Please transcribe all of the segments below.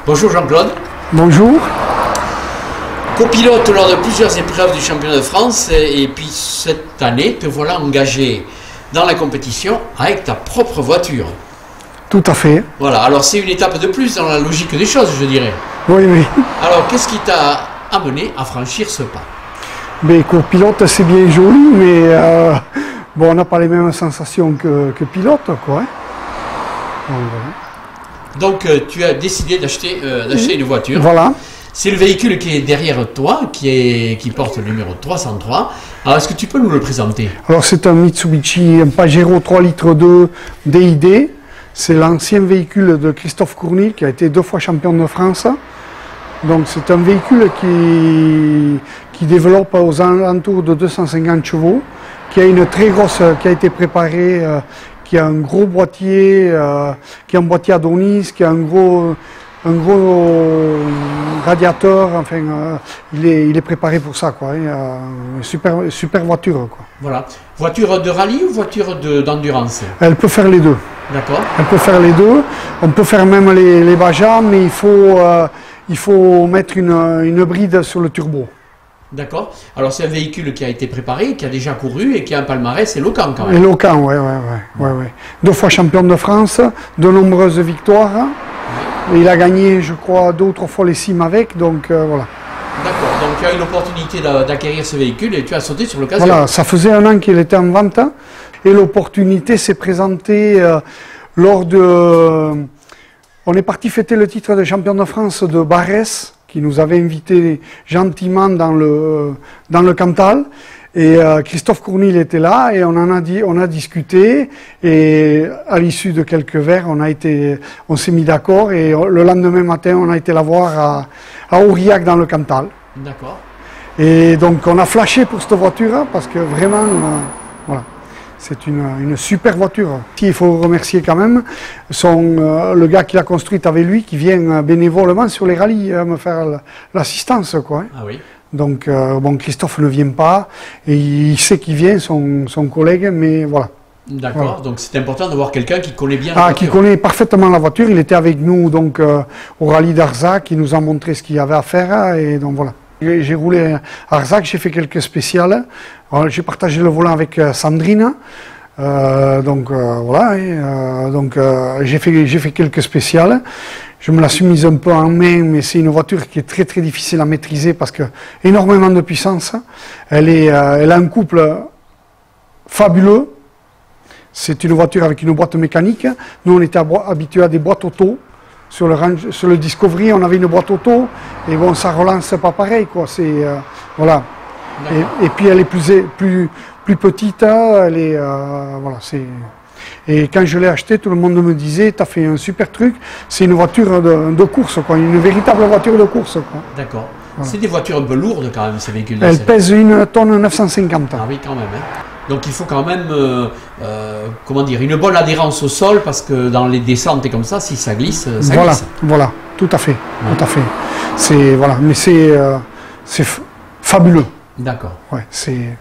Bonjour Jean-Claude. Bonjour. Copilote lors de plusieurs épreuves du championnat de France et puis cette année te voilà engagé dans la compétition avec ta propre voiture. Tout à fait. Voilà, alors c'est une étape de plus dans la logique des choses, je dirais. Oui, oui. Alors qu'est-ce qui t'a amené à franchir ce pas? Mais copilote, c'est bien joli, mais bon, on n'a pas les mêmes sensations que pilote, quoi. Donc tu as décidé d'acheter une voiture. Voilà. C'est le véhicule qui est derrière toi, qui porte le numéro 303. Alors est-ce que tu peux nous le présenter? Alors c'est un Mitsubishi Pajero 3 litres 2 DID. C'est l'ancien véhicule de Christophe Cournil qui a été 2 fois champion de France. Donc c'est un véhicule qui développe aux alentours de 250 chevaux, qui a une très grosse, qui a été préparé, qui a un gros boîtier, qui a un boîtier Adonis, qui a un gros radiateur, enfin il est préparé pour ça, quoi. Une super voiture, quoi. Voilà. Voiture de rallye ou voiture d'endurance? Elle peut faire les deux. D'accord. Elle peut faire les deux. On peut faire même les Baja, mais il faut mettre une bride sur le turbo. D'accord. Alors c'est un véhicule qui a été préparé, qui a déjà couru et qui a un palmarès éloquent quand même. Éloquent, ouais. 2 fois champion de France, de nombreuses victoires. Il a gagné, je crois, 2 ou 3 fois les cimes avec, donc voilà. D'accord, donc tu as eu l'opportunité d'acquérir ce véhicule et tu as sauté sur l'occasion. Voilà, ça faisait 1 an qu'il était en vente et l'opportunité s'est présentée lors de... On est parti fêter le titre de champion de France de Barès, qui nous avait invités gentiment dans le Cantal. Et Christophe Cournil était là et on a discuté et à l'issue de quelques verres, on s'est mis d'accord et le lendemain matin, on a été la voir à Aurillac dans le Cantal. D'accord. Et donc on a flashé pour cette voiture parce que vraiment, voilà, c'est une super voiture. Il faut remercier quand même le gars qui l'a construite avec lui, qui vient bénévolement sur les rallyes me faire l'assistance, quoi. Ah oui. Donc, bon, Christophe ne vient pas, et il sait qu'il vient, son collègue, mais voilà. D'accord, voilà. Donc c'est important d'avoir quelqu'un qui connaît bien la voiture. Qui connaît parfaitement la voiture, il était avec nous donc, au rallye d'Arzac, il nous a montré ce qu'il y avait à faire, et donc voilà. J'ai roulé à Arzac, j'ai fait quelques spéciales, j'ai partagé le volant avec Sandrine, donc voilà, j'ai fait quelques spéciales. Je me la suis mise un peu en main, mais c'est une voiture qui est très très difficile à maîtriser parce que énormément de puissance. Elle a un couple fabuleux. C'est une voiture avec une boîte mécanique. Nous, on était habitués à des boîtes auto. Sur le Discovery, on avait une boîte auto. Et bon, ça relance pas pareil, quoi. Voilà. Et puis elle est plus petite. Voilà, c'est... Et quand je l'ai acheté, tout le monde me disait, tu as fait un super truc, c'est une voiture de course, quoi, une véritable voiture de course. D'accord. Voilà. C'est des voitures un peu lourdes quand même, ces véhicules. Elles pèsent 1 tonne 950. Ah oui, quand même. Hein. Donc il faut quand même, comment dire, une bonne adhérence au sol, parce que dans les descentes et comme ça, si ça glisse, ça glisse. Voilà, tout à fait, tout à fait. Mais c'est fabuleux. D'accord. Ouais, c'est...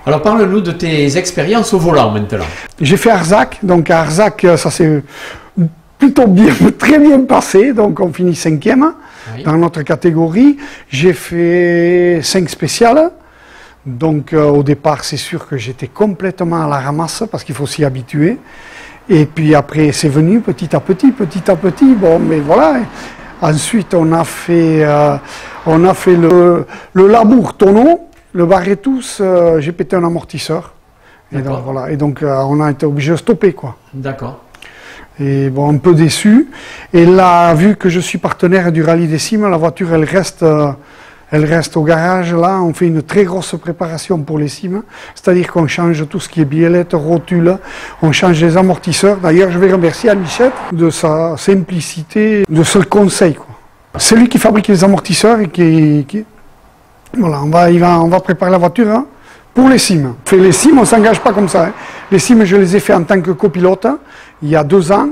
Alors parle-nous de tes expériences au volant maintenant. J'ai fait Arzac, donc à Arzac ça s'est plutôt très bien passé, donc on finit 5e dans notre catégorie. J'ai fait 5 spéciales, donc au départ c'est sûr que j'étais complètement à la ramasse parce qu'il faut s'y habituer. Et puis après c'est venu petit à petit, bon mais voilà. Ensuite on a fait le Labour tonneau. Le Barretous, j'ai pété un amortisseur. Et donc, voilà. Et donc on a été obligé de stopper, quoi. D'accord. Et bon, un peu déçu. Et là, vu que je suis partenaire du rallye des cimes, la voiture, elle reste au garage. Là, on fait une très grosse préparation pour les cimes. C'est-à-dire qu'on change tout ce qui est biellette, rotule. On change les amortisseurs. D'ailleurs, je vais remercier Anichette de sa simplicité, de ce conseil, quoi. C'est lui qui fabrique les amortisseurs et qui voilà, on va préparer la voiture pour les cimes. On fait les cimes, on ne s'engage pas comme ça. Hein. Les cimes, je les ai fait en tant que copilote il y a 2 ans.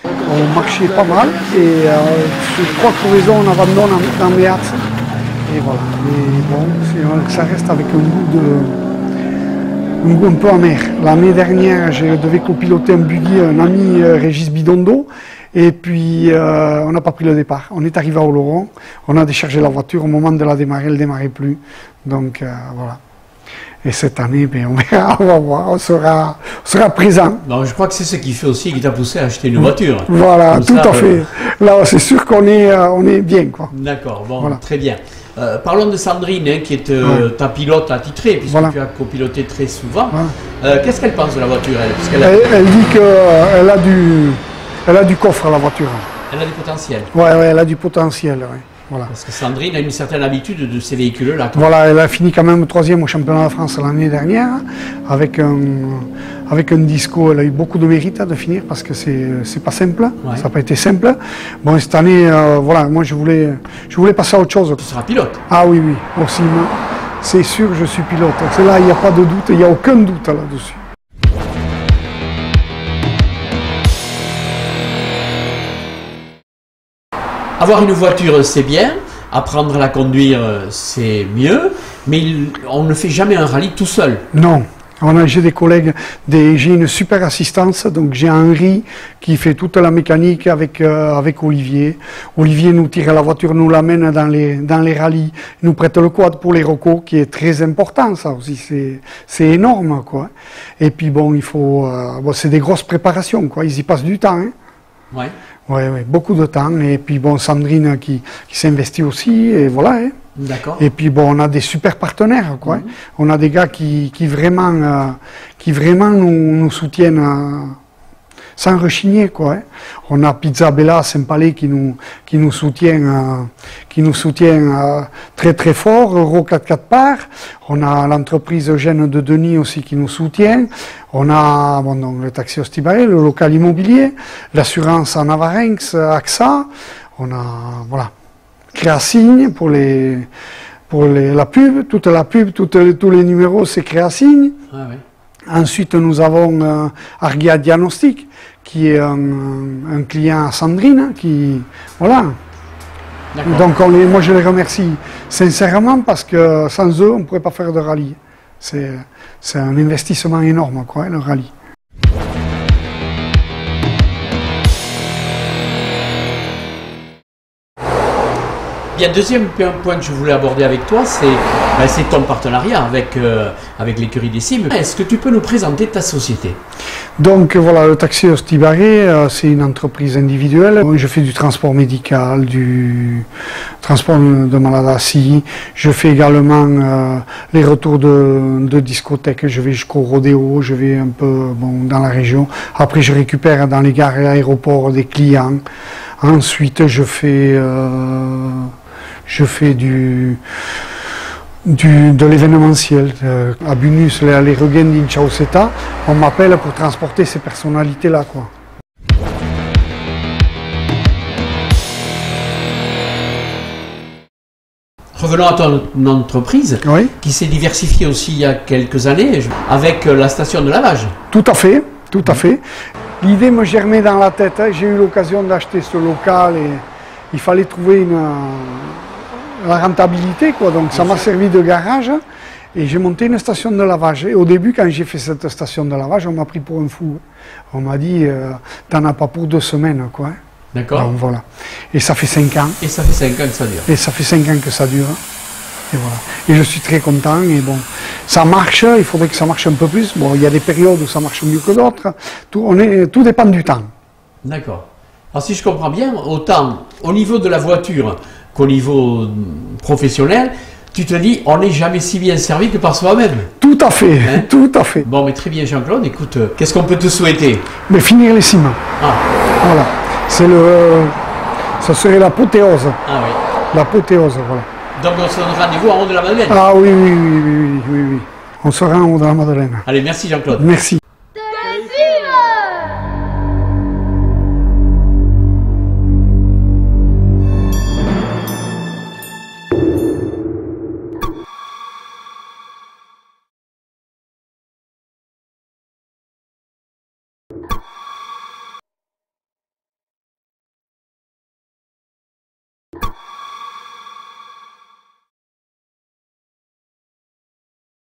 On marchait pas mal et sur 3 crevaisons, on abandonne dans mes hâtes. Et voilà. Et bon, ça reste avec un goût un peu amer. L'année dernière, je devais copiloter un buggy, un ami Régis Bidondo. Et puis, on n'a pas pris le départ. On est arrivé à Oloron, on a déchargé la voiture. Au moment de la démarrer, elle ne démarrait plus. Donc, voilà. Et cette année, ben, on verra, on va voir, on sera présent. Non, je crois que c'est ce qui fait aussi qui t'a poussé à acheter une voiture. Voilà, comme tout ça, à fait. Là, c'est sûr qu'on est bien, quoi. D'accord, bon, Voilà. très bien. Parlons de Sandrine, hein, qui est ta pilote attitrée, puisque tu as copiloté très souvent. Qu'est-ce qu'elle pense de la voiture, elle? Elle dit qu'elle a du coffre, la voiture. Elle a du potentiel. Ouais, elle a du potentiel, ouais. Voilà. Parce que Sandrine a une certaine habitude de ces véhicules-là. Voilà, elle a fini quand même 3e au championnat de France l'année dernière, avec un disco. Elle a eu beaucoup de mérite de finir, parce que c'est pas simple, ça n'a pas été simple. Bon, cette année, voilà, moi je voulais passer à autre chose. Tu seras pilote? Ah oui, aussi, c'est sûr, je suis pilote. C'est là, il n'y a pas de doute, il n'y a aucun doute là-dessus. Avoir une voiture, c'est bien. Apprendre à la conduire, c'est mieux. Mais on ne fait jamais un rallye tout seul. Non. J'ai des collègues, j'ai une super assistance, donc j'ai Henri qui fait toute la mécanique avec Olivier. Olivier nous tire la voiture, nous l'amène dans les rallyes, nous prête le quad pour les recos, qui est très important, ça aussi, c'est énorme, quoi. Et puis bon, c'est des grosses préparations, quoi, ils y passent du temps, hein. Ouais. Ouais, beaucoup de temps. Et puis bon, Sandrine qui s'investit aussi, et voilà, hein. D'accord. Et puis bon, on a des super partenaires, quoi. On a des gars qui vraiment nous soutiennent sans rechigner, quoi. On a Pizza Bella Saint-Palais qui nous soutient très très fort. Euro 4x4 Par. On a l'entreprise Eugène de Denis aussi qui nous soutient. On a donc le taxi Ostibaré, le local immobilier, l'assurance en Navarinx, AXA. On a voilà. Créasigne pour la pub, toute la pub, tous les numéros, c'est Créasigne. Ah, ouais. Ensuite, nous avons Argia Diagnostic, qui est un client à Sandrine, voilà. Donc, moi, je les remercie sincèrement, parce que sans eux, on ne pourrait pas faire de rallye. C'est un investissement énorme, quoi, le rallye. Bien, deuxième point que je voulais aborder avec toi, c'est ton partenariat avec l'écurie des Cimes. Est-ce que tu peux nous présenter ta société? Donc voilà, le taxi Ostibaré, c'est une entreprise individuelle. Je fais du transport médical, du transport de malades assis. Je fais également les retours de discothèques. Je vais jusqu'au rodéo, je vais un peu dans la région. Après, je récupère dans les gares et aéroports des clients. Ensuite, je fais de l'événementiel. À Bunus, les Regains d'Inchauseta, on m'appelle pour transporter ces personnalités-là, quoi. Revenons à ton entreprise, qui s'est diversifiée aussi il y a quelques années, avec la station de lavage. Tout à fait, tout à fait. L'idée me germait dans la tête. J'ai eu l'occasion d'acheter ce local et il fallait trouver la rentabilité, quoi. Donc ça m'a servi de garage et j'ai monté une station de lavage. Et au début, quand j'ai fait cette station de lavage, on m'a pris pour un fou. On m'a dit, t'en as pas pour 2 semaines, quoi. D'accord. Donc voilà. Et ça fait 5 ans. Et ça fait 5 ans que ça dure. Et ça fait 5 ans que ça dure. Et voilà. Et je suis très content. Et bon, ça marche. Il faudrait que ça marche un peu plus. Bon, il y a des périodes où ça marche mieux que d'autres. Tout dépend du temps. D'accord. Alors si je comprends bien, autant au niveau de la voiture qu'au niveau professionnel, tu te dis, on n'est jamais si bien servi que par soi-même. Tout à fait, hein? Tout à fait. Bon, mais très bien Jean-Claude, écoute, qu'est-ce qu'on peut te souhaiter? Mais finir les cimes. Ah. Voilà. Ça serait l'apothéose. Ah oui. L'apothéose, voilà. Donc on se donne rendez-vous en haut de la Madeleine. Ah oui. On sera en haut de la Madeleine. Allez, merci Jean-Claude. Merci.